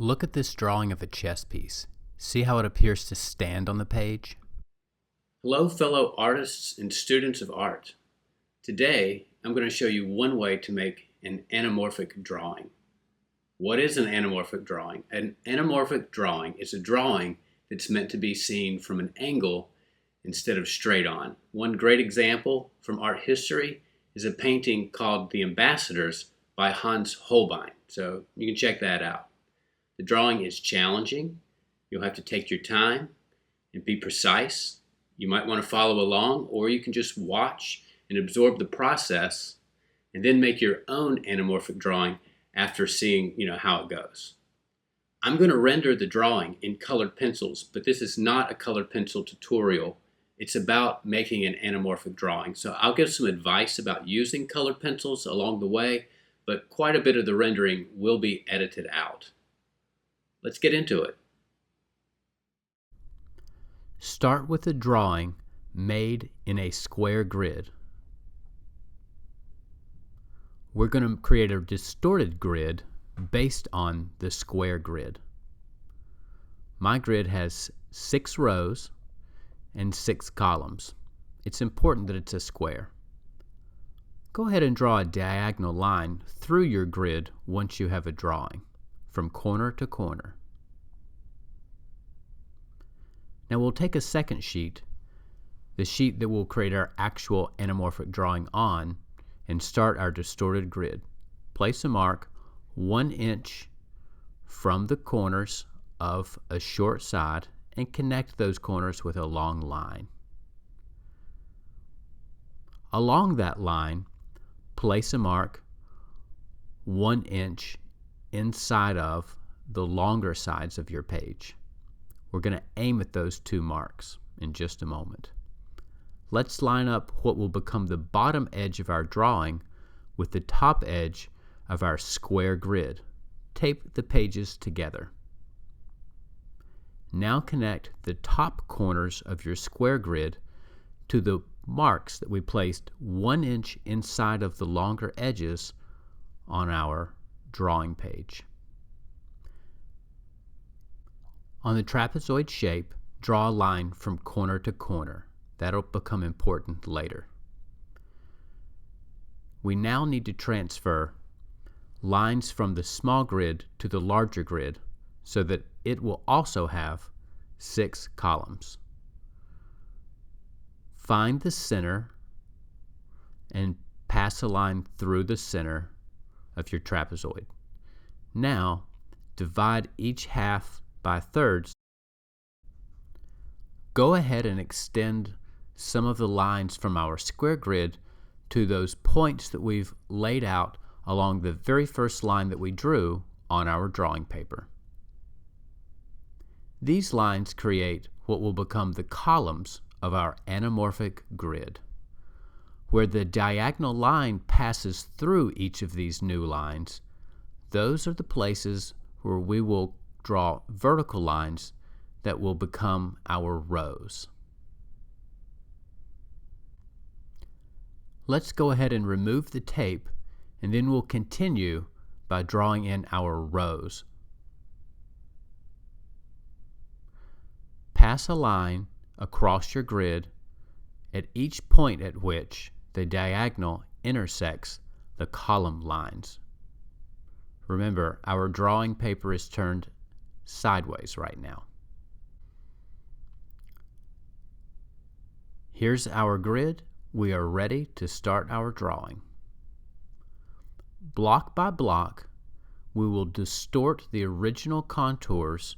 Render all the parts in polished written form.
Look at this drawing of a chess piece. See how it appears to stand on the page? Hello, fellow artists and students of art. Today, I'm going to show you one way to make an anamorphic drawing. What is an anamorphic drawing? An anamorphic drawing is a drawing that's meant to be seen from an angle instead of straight on. One great example from art history is a painting called The Ambassadors by Hans Holbein. So you can check that out. The drawing is challenging. You'll have to take your time and be precise. You might want to follow along, or you can just watch and absorb the process and then make your own anamorphic drawing after seeing, how it goes. I'm going to render the drawing in colored pencils, but this is not a colored pencil tutorial. It's about making an anamorphic drawing. So I'll give some advice about using colored pencils along the way, but quite a bit of the rendering will be edited out. Let's get into it. Start with a drawing made in a square grid. We're going to create a distorted grid based on the square grid. My grid has 6 rows and 6 columns. It's important that it's a square. Go ahead and draw a diagonal line through your grid once you have a drawing, from corner to corner. Now we'll take a second sheet, the sheet that we'll create our actual anamorphic drawing on, and start our distorted grid. Place a mark 1 inch from the corners of a short side and connect those corners with a long line. Along that line, place a mark 1 inch inside of the longer sides of your page. We're going to aim at those 2 marks in just a moment. Let's line up what will become the bottom edge of our drawing with the top edge of our square grid. Tape the pages together. Now connect the top corners of your square grid to the marks that we placed 1 inch inside of the longer edges on our drawing page. On the trapezoid shape, draw a line from corner to corner. That'll become important later. We now need to transfer lines from the small grid to the larger grid so that it will also have 6 columns. Find the center and pass a line through the center of your trapezoid. Now, divide each half by thirds. Go ahead and extend some of the lines from our square grid to those points that we've laid out along the very first line that we drew on our drawing paper. These lines create what will become the columns of our anamorphic grid. Where the diagonal line passes through each of these new lines, those are the places where we will draw vertical lines that will become our rows. Let's go ahead and remove the tape, and then we'll continue by drawing in our rows. Pass a line across your grid at each point at which the diagonal intersects the column lines. Remember, our drawing paper is turned sideways right now. Here's our grid. We are ready to start our drawing. Block by block, we will distort the original contours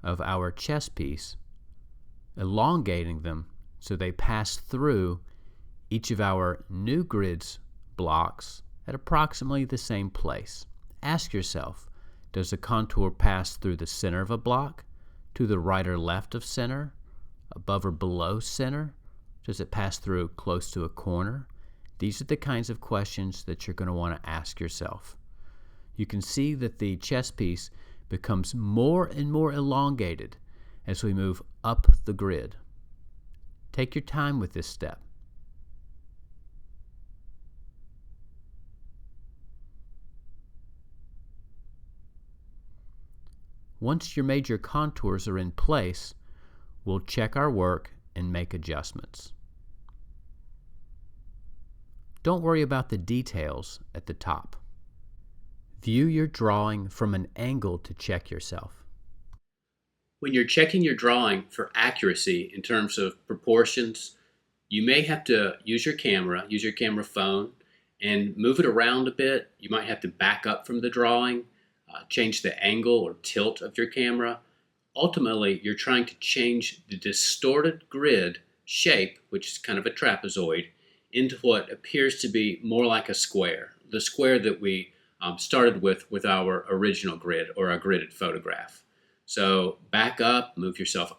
of our chess piece, elongating them so they pass through each of our new grid's blocks at approximately the same place. Ask yourself, does the contour pass through the center of a block, to the right or left of center, above or below center? Does it pass through close to a corner? These are the kinds of questions that you're going to want to ask yourself. You can see that the chess piece becomes more and more elongated as we move up the grid. Take your time with this step. Once your major contours are in place, we'll check our work and make adjustments. Don't worry about the details at the top. View your drawing from an angle to check yourself. When you're checking your drawing for accuracy in terms of proportions, you may have to use your camera phone, and move it around a bit. You might have to back up from the drawing, change the angle or tilt of your camera. Ultimately, you're trying to change the distorted grid shape, which is kind of a trapezoid, into what appears to be more like a square, the square that we started with our original grid or a gridded photograph. So back up, move yourself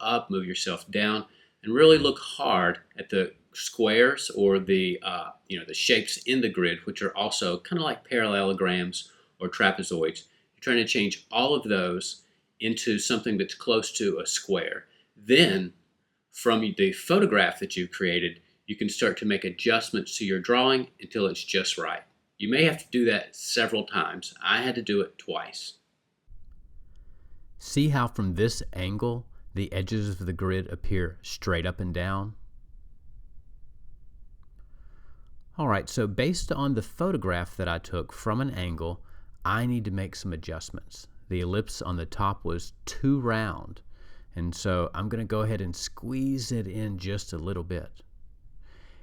down, and really look hard at the squares or the the shapes in the grid, which are also kind of like parallelograms or trapezoids. You're trying to change all of those into something that's close to a square. Then, from the photograph that you've created, you can start to make adjustments to your drawing until it's just right. You may have to do that several times. I had to do it twice. See how from this angle the edges of the grid appear straight up and down? Alright, so based on the photograph that I took from an angle, I need to make some adjustments. The ellipse on the top was too round, and so I'm going to go ahead and squeeze it in just a little bit.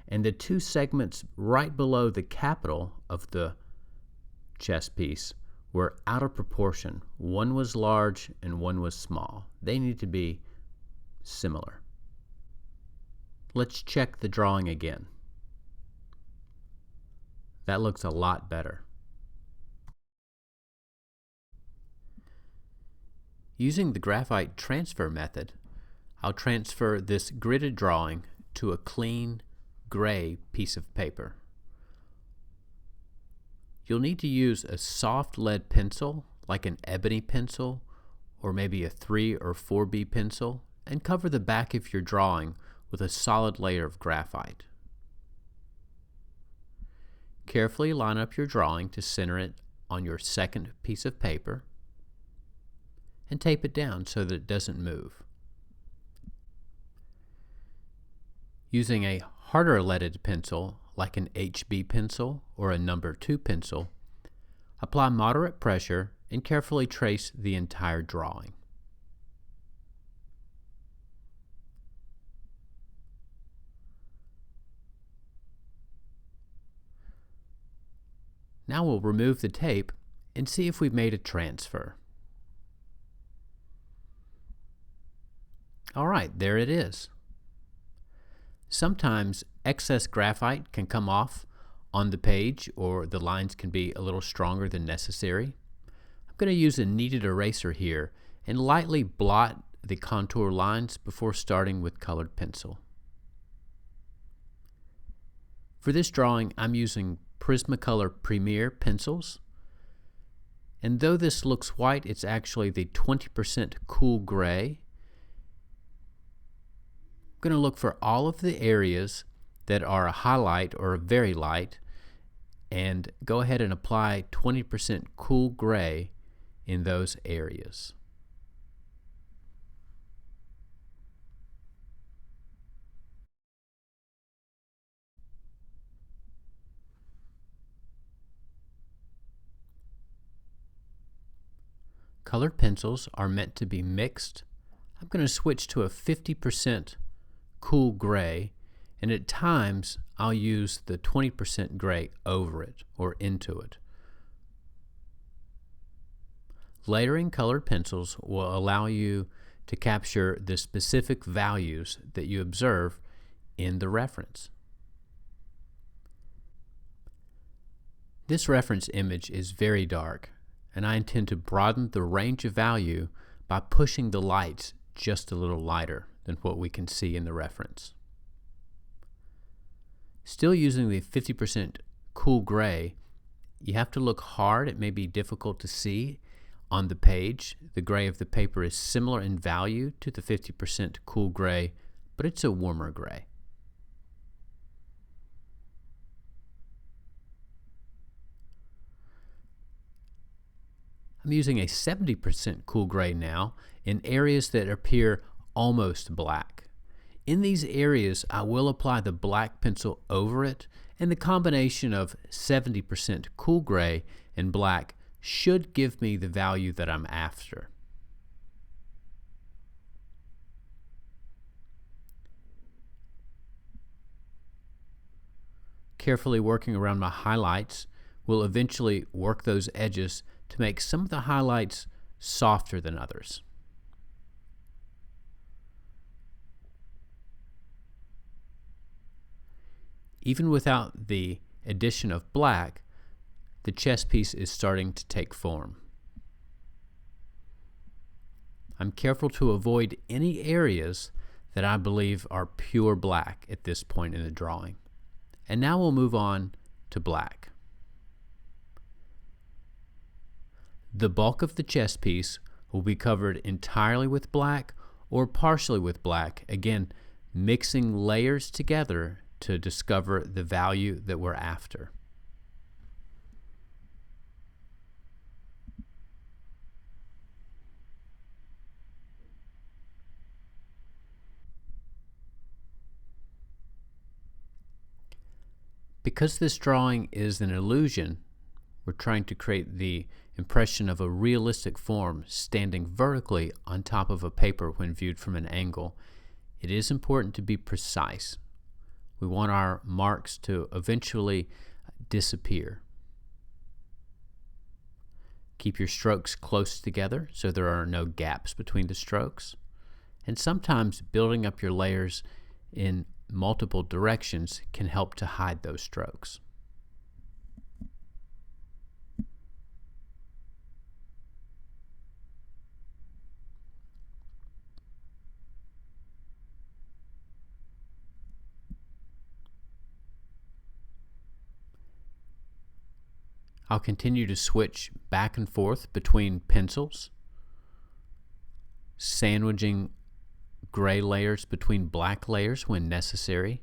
And the two segments right below the capital of the chess piece were out of proportion. One was large and one was small. They need to be similar. Let's check the drawing again. That looks a lot better. Using the graphite transfer method, I'll transfer this gridded drawing to a clean gray piece of paper. You'll need to use a soft lead pencil, like an ebony pencil, or maybe a 3 or 4B pencil, and cover the back of your drawing with a solid layer of graphite. Carefully line up your drawing to center it on your second piece of paper, and tape it down so that it doesn't move. Using a harder leaded pencil, like an HB pencil or a number 2 pencil, apply moderate pressure and carefully trace the entire drawing. Now we'll remove the tape and see if we've made a transfer. Alright, there it is. Sometimes excess graphite can come off on the page, or the lines can be a little stronger than necessary. I'm going to use a kneaded eraser here and lightly blot the contour lines before starting with colored pencil. For this drawing, I'm using Prismacolor Premier pencils, and though this looks white, it's actually the 20% cool gray. I'm going to look for all of the areas that are a highlight or a very light and go ahead and apply 20% cool gray in those areas. Colored pencils are meant to be mixed. I'm going to switch to a 50% cool gray, and at times I'll use the 20% gray over it or into it. Layering colored pencils will allow you to capture the specific values that you observe in the reference. This reference image is very dark, and I intend to broaden the range of value by pushing the lights just a little lighter than what we can see in the reference. Still using the 50% cool gray, you have to look hard. It may be difficult to see on the page. The gray of the paper is similar in value to the 50% cool gray, but it's a warmer gray. I'm I'm using a 70% cool gray now in areas that appear almost black. In these areas, I will apply the black pencil over it, and the combination of 70% cool gray and black should give me the value that I'm after. Carefully working around my highlights will eventually work those edges to make some of the highlights softer than others. Even without the addition of black, the chess piece is starting to take form. I'm careful to avoid any areas that I believe are pure black at this point in the drawing. And now we'll move on to black. The bulk of the chess piece will be covered entirely with black or partially with black, again, mixing layers together to discover the value that we're after. Because this drawing is an illusion, we're trying to create the impression of a realistic form standing vertically on top of a paper when viewed from an angle. It is important to be precise. We want our marks to eventually disappear. Keep your strokes close together so there are no gaps between the strokes. And sometimes building up your layers in multiple directions can help to hide those strokes. I'll continue to switch back and forth between pencils, sandwiching gray layers between black layers when necessary.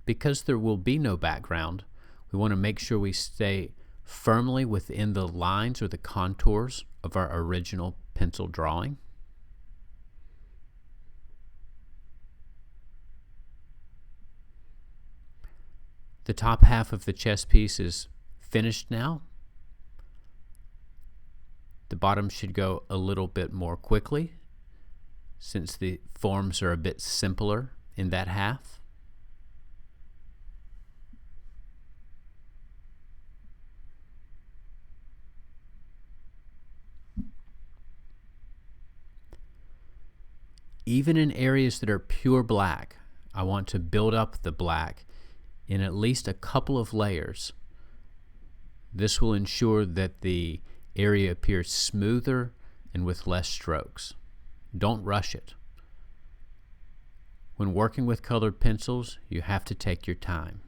Because there will be no background, we want to make sure we stay firmly within the lines or the contours of our original pencil drawing. The top half of the chess piece is finished now. The bottom should go a little bit more quickly since the forms are a bit simpler in that half. Even in areas that are pure black, I want to build up the black in at least a couple of layers. This will ensure that the area appears smoother and with less strokes. Don't rush it. When working with colored pencils, you have to take your time.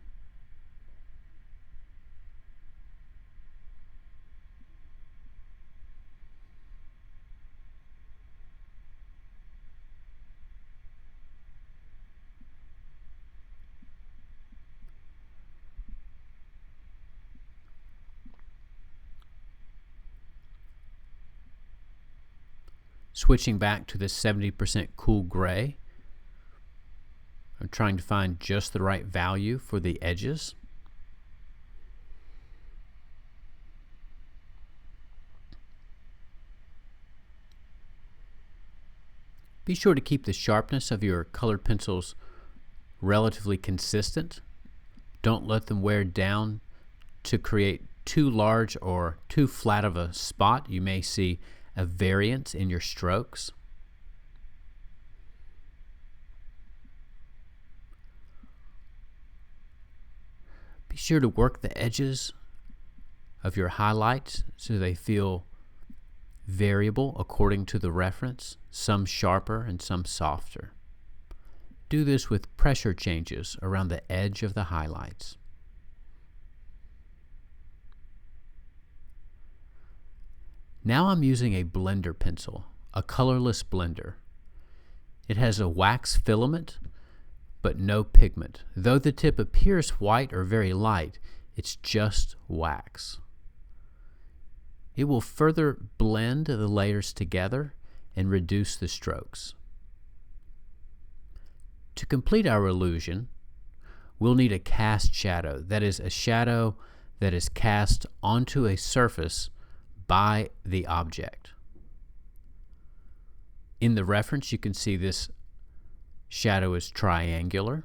Switching back to the 70% cool gray, I'm trying to find just the right value for the edges. Be sure to keep the sharpness of your colored pencils relatively consistent. Don't let them wear down to create too large or too flat of a spot. You may see a variance in your strokes. Be sure to work the edges of your highlights so they feel variable according to the reference, some sharper and some softer. Do this with pressure changes around the edge of the highlights. Now I'm using a blender pencil, a colorless blender. It has a wax filament, but no pigment. Though the tip appears white or very light, it's just wax. It will further blend the layers together and reduce the strokes. To complete our illusion, we'll need a cast shadow. That is, a shadow that is cast onto a surface by the object. In the reference, you can see this shadow is triangular.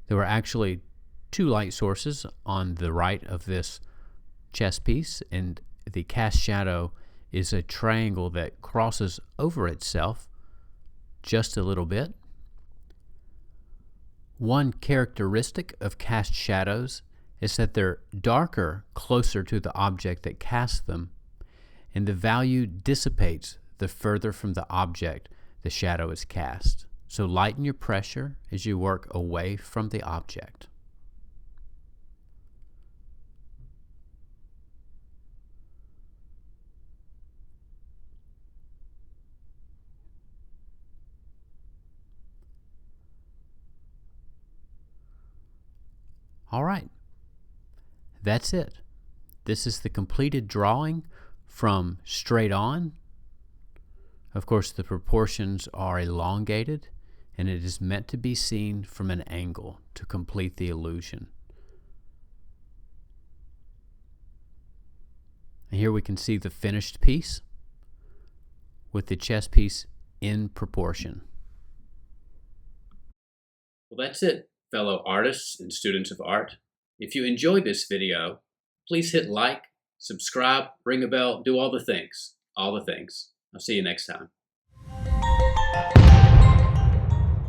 There were actually two light sources on the right of this chess piece, and the cast shadow is a triangle that crosses over itself just a little bit. One characteristic of cast shadows is that they're darker closer to the object that casts them, and the value dissipates the further from the object the shadow is cast. So lighten your pressure as you work away from the object. All right, that's it. This is the completed drawing from straight on. Of course, the proportions are elongated, and it is meant to be seen from an angle to complete the illusion. And here we can see the finished piece with the chess piece in proportion. Well, that's it, fellow artists and students of art. If you enjoyed this video, please hit like, subscribe, ring a bell, do all the things. All the things. I'll see you next time.